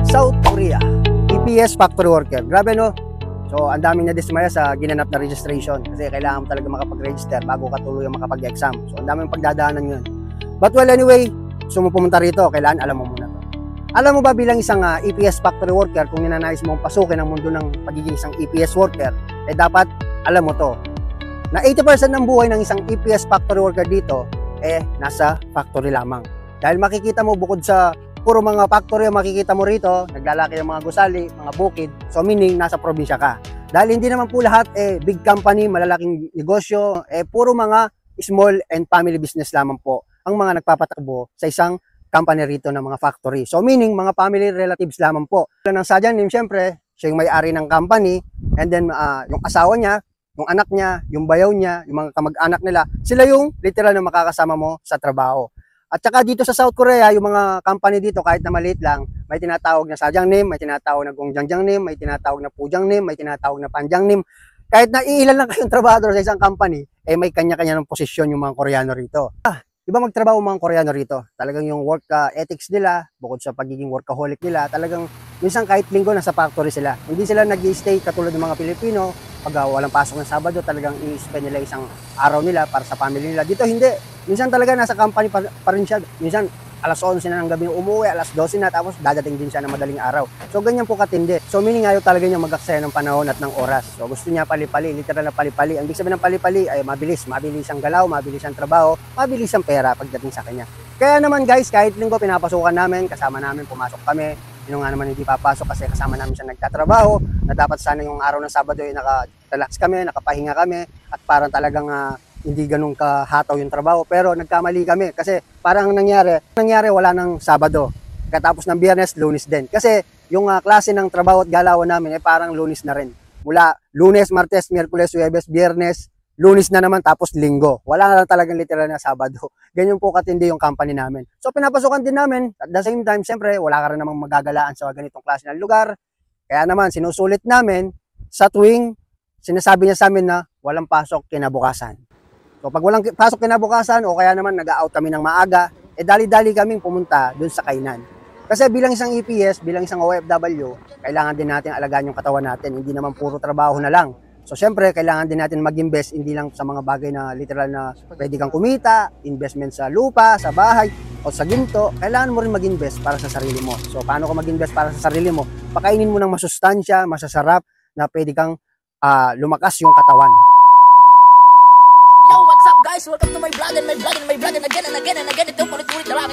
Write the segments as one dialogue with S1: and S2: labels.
S1: South Korea, EPS factory worker. Grabe no? So, ang daming nadismaya sa ginanap na registration kasi kailangan mo talaga makapag-register bago ka tuluyang makapag-exam. So, ang daming pagdadaanan yun. But well, anyway, gusto mo pumunta rito, kailangan alam mo muna to. Alam mo ba bilang isang EPS factory worker, kung ninanais mong pasukin ang mundo ng pagiging isang EPS worker, eh dapat alam mo to, na 80% ng buhay ng isang EPS factory worker dito, eh nasa factory lamang. Dahil makikita mo bukod sa puro mga factory ang makikita mo rito, naglalaki ang mga gusali, mga bukid, so meaning nasa probinsya ka. Dahil hindi naman po lahat big company, malalaking negosyo, puro mga small and family business lamang po ang mga nagpapatakbo sa isang company rito ng mga factory. So meaning mga family relatives lamang po. Ng sadyang name, syempre, siya yung may-ari ng company, and then yung asawa niya, yung anak niya, yung bayaw niya, yung mga kamag-anak nila, sila yung literal na makakasama mo sa trabaho. At saka dito sa South Korea, yung mga company dito kahit na maliit lang, may tinatawag na sadyang name, may tinatawag na gongjangjang name, may tinatawag na pujang name, may tinatawag na panjang name. Kahit na iilan lang kayong trabahador sa isang company, may kanya-kanya ng posisyon yung mga Koreano rito. Diba magtrabaho mga Koreano rito? Talagang yung work ethics nila, bukod sa pagiging workaholic nila, talagang minsan kahit linggo nasa factory sila. Hindi sila nag-stay katulad ng mga Pilipino, pag walang pasok ng Sabado, talagang i-spend nila isang araw nila para sa family nila. Dito hindi. Minsan talaga nasa company pa rin siya. Minsan alas 11 na ng gabi umuwi, alas 12 na, tapos dadating din siya ng madaling araw. So ganyan po katindi. So meaning ayaw talaga niya mag-aksaya ng panahon at ng oras. So gusto niya pali-pali, literal na pali-pali. Ang ibig sabihin ng pali-pali ay mabilis ang galaw, mabilis ang trabaho, mabilis ang pera pagdating sa kanya. Kaya naman guys, kahit linggo pinapasukan namin, kasama namin, pumasok kami. Yun nga naman hindi papasok kasi kasama namin siya nagtatrabaho, na dapat sana yung araw ng Sabado ay naka-relax kami, nakapahinga kami, at parang talagang hindi ganun kahataw yung trabaho. Pero nagkamali kami kasi parang nangyari wala ng Sabado. Katapos ng Biyernes, Lunes din. Kasi yung klase ng trabaho at galawan namin parang Lunes na rin. Mula Lunes, Martes, Miyerkules, Huwebes, Biyernes, Lunes na naman, tapos Linggo. Wala na talagang literal na Sabado. Ganyan po katindi yung company namin. So pinapasukan din namin. At the same time, siyempre, wala ka rin namang magagalaan sa ganitong klase ng lugar. Kaya naman, sinusulit namin sa tuwing sinasabi niya sa amin na walang pasok kinabukasan. So pag walang pasok kinabukasan o kaya naman nag-out kami ng maaga, dali-dali kaming pumunta dun sa kainan. Kasi bilang isang EPS, bilang isang OFW, kailangan din natin alagaan yung katawan natin. Hindi naman puro trabaho na lang. So syempre, kailangan din natin mag-invest, hindi lang sa mga bagay na literal na pwede kang kumita, investment sa lupa, sa bahay, o sa ginto. Kailangan mo rin mag-invest para sa sarili mo. So paano ka mag-invest para sa sarili mo? Pakainin mo ng masustansya, masasarap, na pwede kang lumakas yung katawan.
S2: Yo, what's up guys? Welcome to my vlog and again and again. Ito ulit-ulit na lang.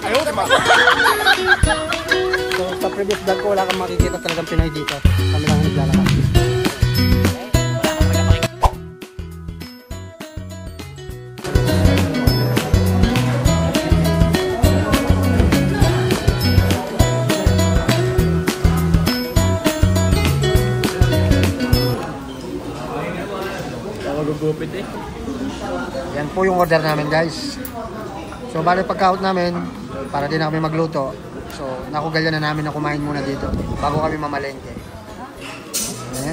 S1: So sa previous vlog ko, wala kang makikita talagang Pinoy dito. Kami lang naglalakad.
S3: Magugupit
S1: Yan po yung order namin guys. So bali pagka-out namin, para din na kami magluto. So nakugalyan na namin na kumain muna dito bago kami mamalengke.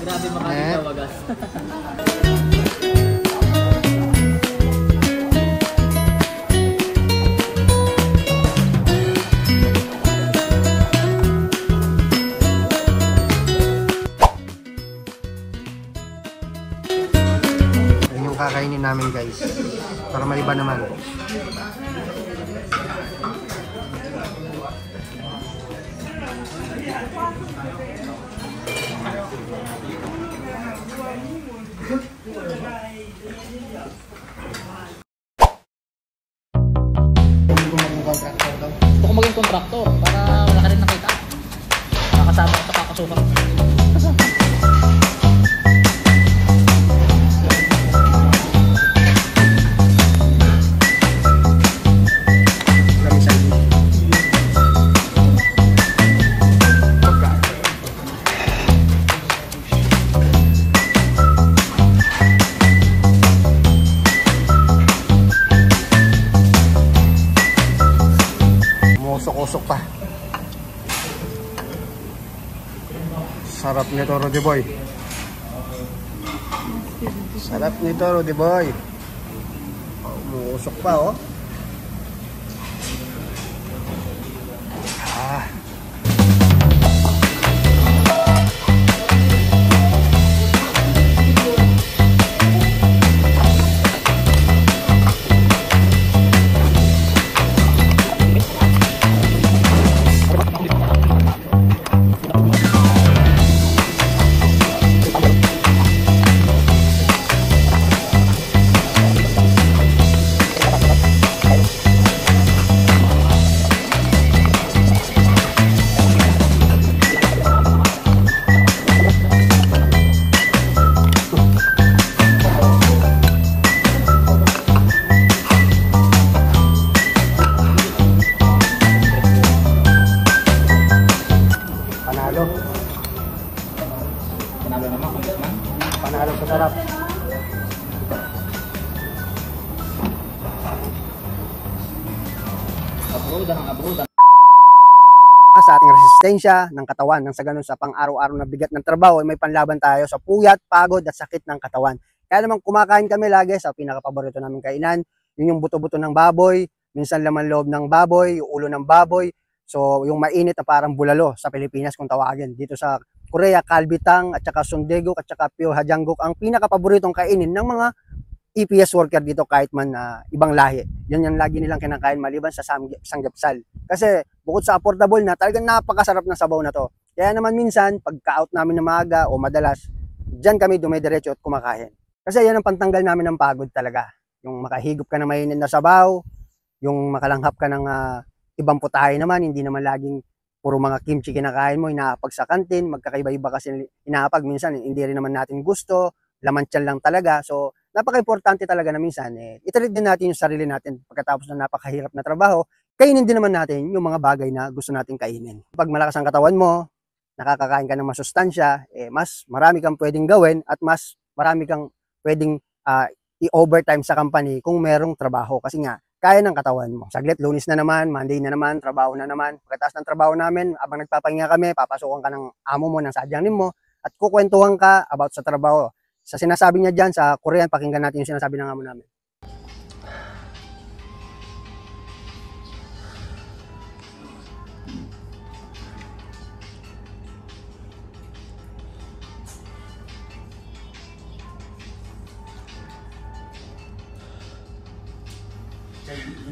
S3: Grabe makakitawagas.
S1: Kakainin namin guys para maliba naman.
S3: Gusto ko maging kontraktor para wala ka rin nakita. Nakasama ko sa kakasukan.
S1: Usok pa. Sarap nito, Rudy Boy. Sarap nito, Rudy Boy. Umuusok pa, oh. Panalo.
S3: Panalo naman, kulit man.
S1: Panalo sa sarap.
S3: Abrodan ang abrodan.
S1: Sa ating resistensya ng katawan nang sa ganun sa pang-araw-araw na bigat ng trabaho ay may panlaban tayo sa puyat, pagod at sakit ng katawan. Kaya naman kumakain kami lagi sa pinakapaborito naming kainan, yun yung buto-buto ng baboy, minsan laman loob ng baboy, yung ulo ng baboy. So yung mainit na parang bulalo sa Pilipinas kung tawagin. Dito sa Korea, kalbitang at saka sundegok at saka pyo hajanggok ang pinakapaboritong kainin ng mga EPS worker dito kahit man ibang lahi. Yan yung lagi nilang kinakain maliban sa sanggapsal. Kasi bukod sa affordable na, talagang napakasarap ng sabaw na to. Kaya naman minsan, pagka-out namin na maaga o madalas, dyan kami dumidiretso at kumakain. Kasi yan ang pantanggal namin ng pagod talaga. Yung makahigop ka ng mainit na sabaw, yung makalanghap ka ng ibang putahe naman, hindi naman laging puro mga kimchi kinakain mo, inaapag sa kantin, magkakaiba-iba kasi inaapag. Minsan, hindi rin naman natin gusto, laman tiyan lang talaga. So, napaka-importante talaga na minsan, itarid din natin yung sarili natin pagkatapos ng napakahirap na trabaho, kainin din naman natin yung mga bagay na gusto natin kainin. Pag malakas ang katawan mo, nakakakain ka ng masustansya, mas marami kang pwedeng gawin at mas marami kang pwedeng i-overtime sa company kung merong trabaho. Kasi nga, kaya ng katawan mo. Saglit, Lunes na naman, Monday na naman, trabaho na naman. Pagkatapos ng trabaho namin, abang nagpapahinga kami, papasukan ka ng amo mo, ng sadyanin mo, at kukwentuhan ka about sa trabaho. Sa sinasabi niya dyan, sa Korean, pakinggan natin yung sinasabi ng amo namin.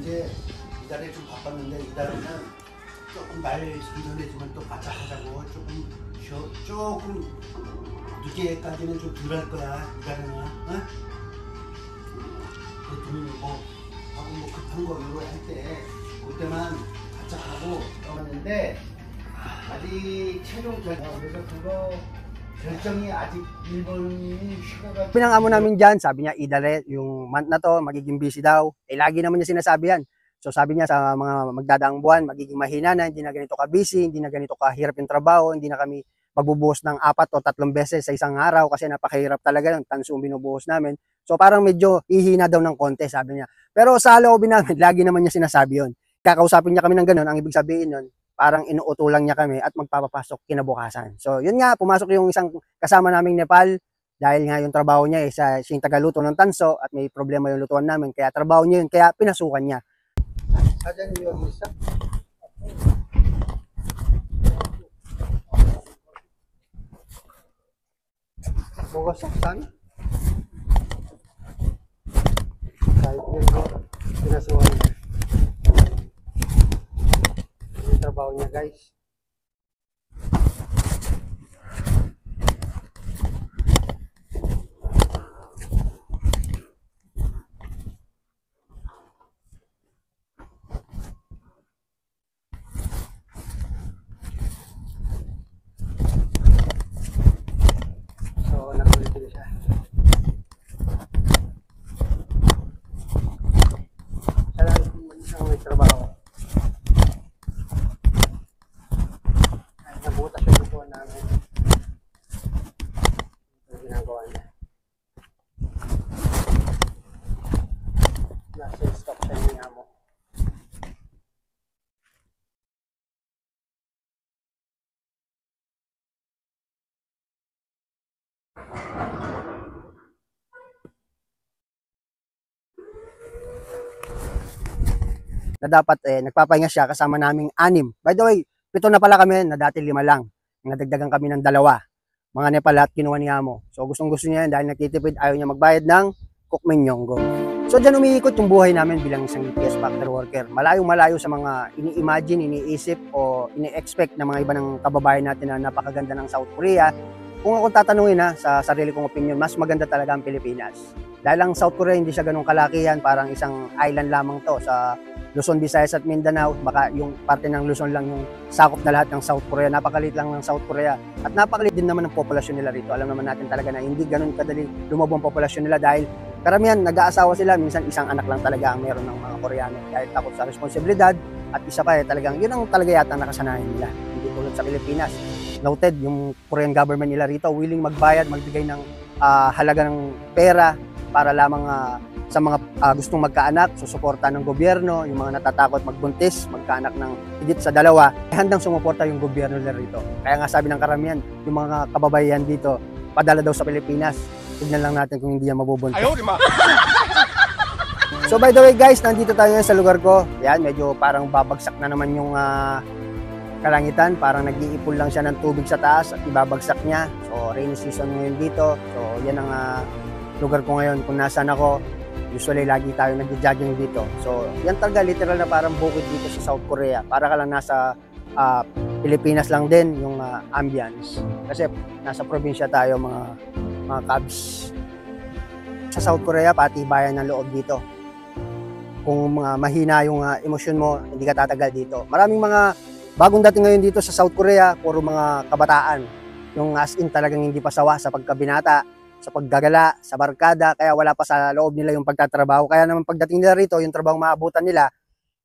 S4: 이제 이달에 좀 바빴는데 이달에는 조금 날 이전해주면 또 바짝하자고 조금 늦게까지는 좀 덜 할 거야 이달에는 어? 뭐 하고 뭐 급한 거 이거 할 때 그때만 바짝하고 떠났는데 아직 최종 그래서 그거 결정이 아직 일본이 휴가가
S1: Pinang amo namin dyan, sabi niya, idale, yung month na to, magiging busy daw. Lagi naman niya sinasabi yan. So sabi niya sa mga magdadaang buwan, magiging mahina na, hindi na ganito ka-busy, hindi na ganito kahirap yung trabaho, hindi na kami magbubuhos ng 4 o 3 beses sa isang araw kasi napakahirap talaga yung tansong binubuhos namin. So parang medyo ihina daw ng konti, sabi niya. Pero sa loobin namin, lagi naman niya sinasabi yun. Kakausapin niya kami ng ganun, ang ibig sabihin nun, parang inuutulang niya kami at magpapapasok kinabukasan. So yun nga, pumasok yung isang kasama naming Nepal dahil nga yung trabaho niya siya yung tagaluto ng tanso at may problema yung lutuan namin. Kaya trabaho niya yun, kaya pinasukan niya.
S4: 사장님 여기 있어?
S1: Bukas saan? Kahit yun mo, pinasukan niya. Yung trabaho niya guys. So, nakulit din siya. Siya lang ang may trabaho. Ay, nabutas yung lutuan namin. Ito yung ginagawa niya. Nasa stop siya niya mo. Na dapat nagpapahinga siya kasama naming 6. By the way, 7 na pala kami na dati 5 lang. Nadagdagan kami ng 2. Mga Nepal lahat kinuha ni Amo. So gustong gusto niya yan dahil nagtitipid, ayaw niya magbayad ng kukmenyonggo. So dyan umiikot yung buhay namin bilang isang EPS factory worker. Malayong-malayo sa mga ini-imagine, iniisip o ini-expect ng mga iba ng kababayan natin na napakaganda ng South Korea. Kung ako tatanungin sa sarili kong opinion, mas maganda talaga ang Pilipinas. Dahil ang South Korea hindi siya ganun kalakihan, parang isang island lamang to sa Luzon, Visayas at Mindanao. Baka yung parte ng Luzon lang yung sakop na lahat ng South Korea. Napakalit lang ng South Korea. At napakalit din naman ng populasyon nila rito. Alam naman natin talaga na hindi ganun kadali lumabo ang populasyon nila dahil karamihan nag-aasawa sila. Minsan isang anak lang talaga ang meron ng mga Koreano dahil takot sa responsibilidad. At isa pa talagang yun ang talaga yata nakasanayan nila. Hindi tulad sa Pilipinas. noted yung Korean government nila rito, willing magbayad, magbigay ng halaga ng pera para lamang sa mga gustong magkaanak, susuporta ng gobyerno, yung mga natatakot magbuntis, magkaanak ng higit sa 2, handang sumuporta yung gobyerno nila rito. Kaya nga sabi ng karamihan, yung mga kababayan dito, padala daw sa Pilipinas. Tignan lang natin kung hindi yan mabubuntis. So by the way guys, nandito tayo sa lugar ko. Yan, medyo parang babagsak na naman yung kalangitan. Parang nag-iipon lang siya ng tubig sa taas at ibabagsak niya. So rainy season ngayon dito. So yan ang lugar ko ngayon kung nasaan ako. Usually lagi tayo nag-jogging dito. So yan talaga literal na parang bukid dito sa South Korea. Para ka lang nasa Pilipinas lang din yung ambience. Kasi nasa probinsya tayo mga kabs. Sa South Korea, pati bayan ng loob dito. Kung mahina yung emosyon mo, hindi ka tatagal dito. Maraming mga bagong dating ngayon dito sa South Korea, puro mga kabataan. Yung as in talagang hindi pa sawa sa pagkabinata, sa paggagala, sa barkada, kaya wala pa sa loob nila yung pagtatrabaho. Kaya naman pagdating nila rito, yung trabaho maabutan nila,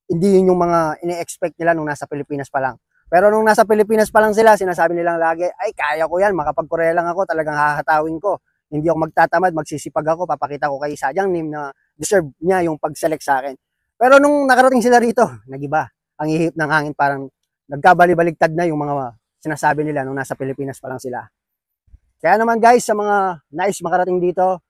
S1: hindi yun yung mga ine-expect nila nung nasa Pilipinas pa lang. Pero nung nasa Pilipinas pa lang sila, sinasabi nilang lagi, ay kaya ko yan, makapag-Korea lang ako, talagang hahatawin ko. Hindi ako magtatamad, magsisipag ako, papakita ko kay Sadyang Nim na deserve niya yung pag-select sa akin. Pero nung nakarating sila rito, nagiba. Ang ihip ng hangin, parang nagkabali-baligtad na yung mga sinasabi nila nung nasa Pilipinas pa lang sila. Kaya naman guys, sa mga nais makarating dito,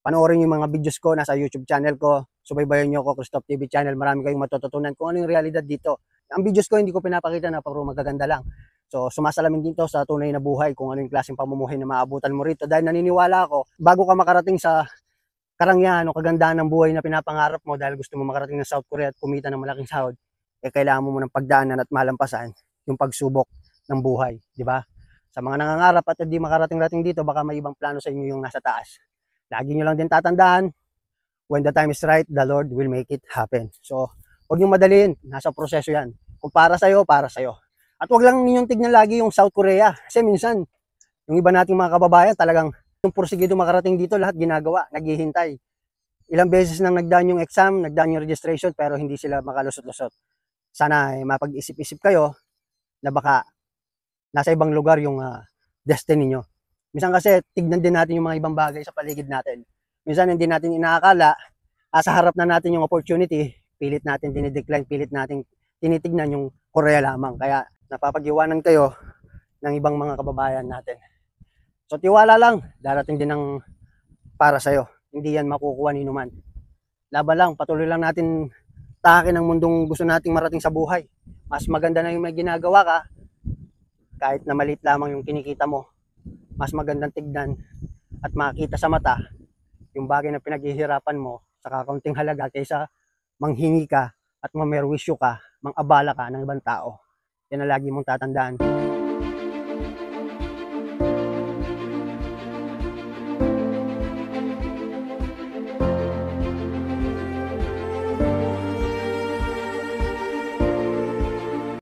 S1: panoorin yung mga videos ko, nasa YouTube channel ko, subaybayan nyo ako, Christoph TV channel, marami kayong matututunan kung ano yung realidad dito. Ang videos ko hindi ko pinapakita na puro magaganda lang. So sumasalamin dito sa tunay na buhay kung ano yung klaseng pamumuhay na maabutan mo rito. Dahil naniniwala ako, bago ka makarating sa karangyaan o kagandahan ng buhay na pinapangarap mo dahil gusto mo makarating ng South Korea at kumita ng malaking sahod, kailangan mo ng pagdaanan at malampasan yung pagsubok ng buhay, di ba? Sa mga nangangarap at hindi makarating-rating dito, baka may ibang plano sa inyo yung nasa taas. Lagi nyo lang din tatandaan, when the time is right, the Lord will make it happen. So, huwag nyo madaliin, nasa proseso yan. Kung para sa'yo, para sa'yo. At huwag lang ninyong tignan lagi yung South Korea. Kasi minsan, yung iba nating mga kababayan, talagang yung porsigido makarating dito, lahat ginagawa, naghihintay. Ilang beses nang nagdaan yung exam, nagdaan yung registration, pero hindi sila makalusot-lusot. Sana mapag-isip-isip kayo na baka nasa ibang lugar yung destiny nyo. Minsan kasi, tignan din natin yung mga ibang bagay sa paligid natin. Minsan hindi natin inaakala, sa harap na natin yung opportunity, pilit natin dinidecline, pilit natin tinitignan yung Korea lamang. Kaya napapag-iwanan kayo ng ibang mga kababayan natin. So tiwala lang, darating din ng para sa'yo. Hindi yan makukuha ni numan. Laban lang, patuloy lang natin tahakin ang mundong gusto nating marating sa buhay. Mas maganda na yung may ginagawa ka, kahit na maliit lamang yung kinikita mo. Mas magandang tignan at makita sa mata yung bagay na pinaghihirapan mo sa kakaunting halaga kaysa manghingi ka at mamerwisyo ka, mangabala ka ng ibang tao. Yan ang lagi mong tatandaan.